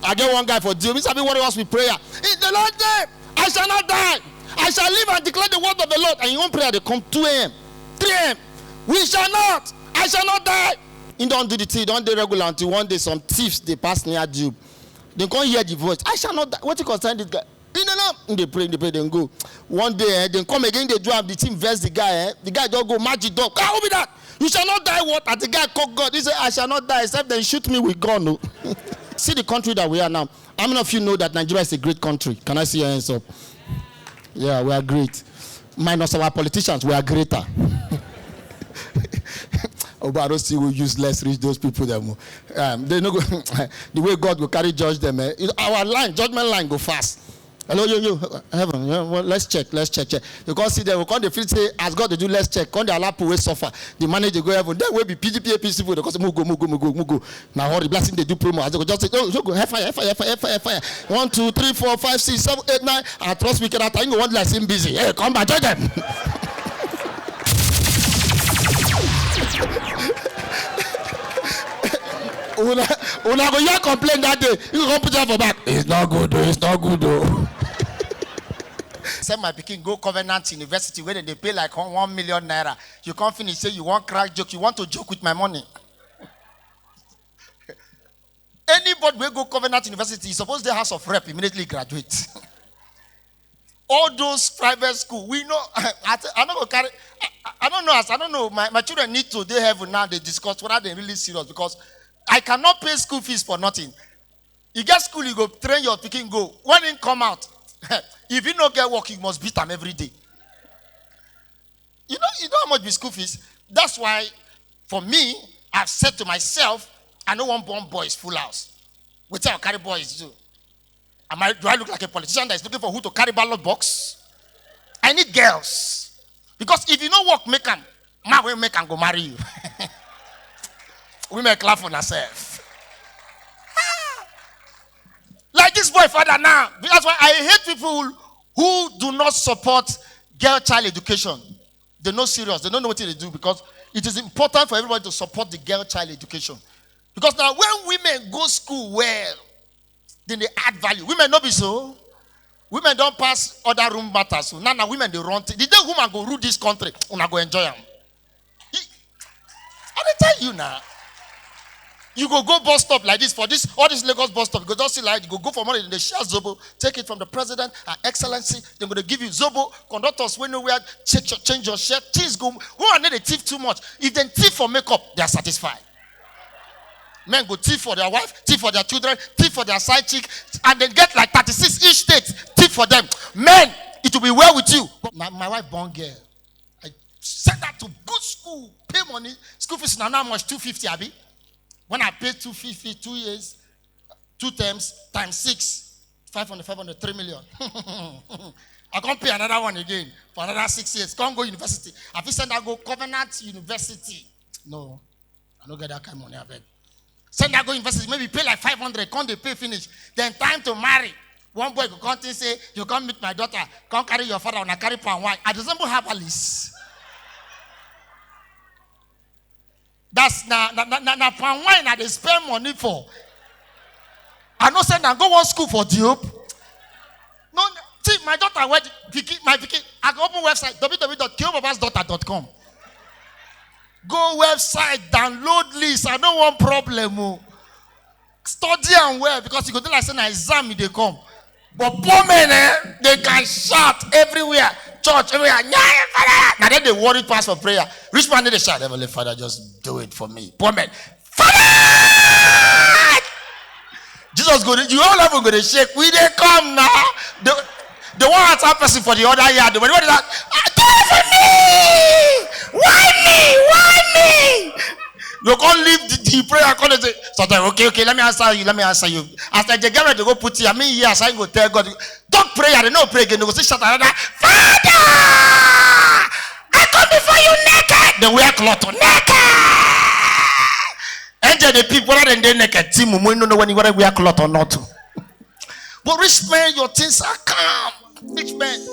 I get one guy for deal. He said, what else with prayer? In the Lord's name, I shall not die. I shall live and declare the word of the Lord. And you won't pray, they come 2 a.m., 3 a.m. We shall not. I shall not die. He don't do the thing. Don't do regular until one day some thieves, they pass near Job. They can't hear the voice. I shall not die. What you concern this guy? They pray, then go. One day, then come again, they drive the team verse the guy. The guy don't go magic dog. How be that? You shall not die. What? And the guy called God. He said, I shall not die except they shoot me with gun. No. See the country that we are now. How many of you know that Nigeria is a great country? Can I see your hands up? Yeah, we are great. Minus our politicians, we are greater. Oh, but I don't see who use less reach those people them. They know the way God will carry judge them. Our line, judgment line, go fast. Hello, you, heaven. Yeah, well, let's check. You can't see them. We can't feel say as God they do. Let's check. Can't they allow people suffer? The manage they go heaven. Then will be PGP APC people. Because go. Now all the blessing they do promo. As they go just say, oh, go fire. 1, 2, 3, 4, 5, 6, 7, 8, 9. I trust we cannot. I go one like him busy. Hey, come back, judge them. Una go here complain that day. You go put it for back. It's not good though. Send my pikin go Covenant University where they pay like 1 million naira. You can't finish, say you want crack joke. You want to joke with my money. Anybody will go Covenant University, suppose the House of Rep immediately graduate. All those private school, we know. I don't know. My children need to. They have now. They discuss whether they're really serious because I cannot pay school fees for nothing. You get school, you go train your pikin go. When it come out, if you don't get work, you must beat them every day. You know how much be school fees? That's why, for me, I've said to myself, I don't want born boys full house. What I carry boys do? Do I look like a politician that is looking for who to carry ballot box? I need girls. Because if you don't work, make them. Man will make and go marry you. We may clap for ourselves. Like this boy father now. That's why I hate people who do not support girl child education. They're not serious. They don't know what they do because it is important for everybody to support the girl child education. Because now when women go school well, then they add value. Women not be so. Women don't pass other room matters. So now women they run. The day women go rule this country, una go enjoy them. I tell you now. You go bus stop like this for this all this Lagos bus stop. You go just see like you go for money. They share Zobo, take it from the president, excellency. They're going to give you Zobo. Conductors when nowhere change your shirt. Things go. Who are they thief too much? If they thief for makeup, they are satisfied. Men go thief for their wife, thief for their children, thief for their side chick, and then get like 36 each state, thief for them. Men, it will be well with you. But my wife born girl. I sent her to good school, pay money. School fees now how much? 250, Abi. When I pay 250, 2 years, 2 terms, times 6, 500, 3 million. I can't pay another one again for another 6 years. Can't go university. I feel send I go Covenant University. No, I don't get that kind of money, I beg. Send I go university, maybe pay like 500, can't they pay finish? Then time to marry. One boy go come and say, you come meet my daughter, come carry your father, and I carry palm wine. I resemble herbalist. That's na palm wine that they spend money for. I know send and go one school for Diop. No, see, my daughter went my Vicky. I can open website www.kiobabasdaughter.com. Go website, download list. I don't want problem. Study and well because you go to like say an exam they come. But poor men, they can shout everywhere. Church, everywhere. Now then they worry pass for prayer. Rich man, they shout, Heavenly Father, just do it for me. Poor men, Father! Jesus go, you all have to shake. We they come now. The one that's a person for the other yard. The one is like, do it for me! Why me? You can't leave the prayer. Can't say, sometimes, okay, let me answer you. As like the girl to go put you, I mean, yes, I go tell God, don't pray, I don't pray again. They go say, shut another, Father! I come before you naked. Then wear cloth naked. Angel the people rather than they naked. Team, we don't know when you wear cloth or not. But rich man, your things are calm. Rich man.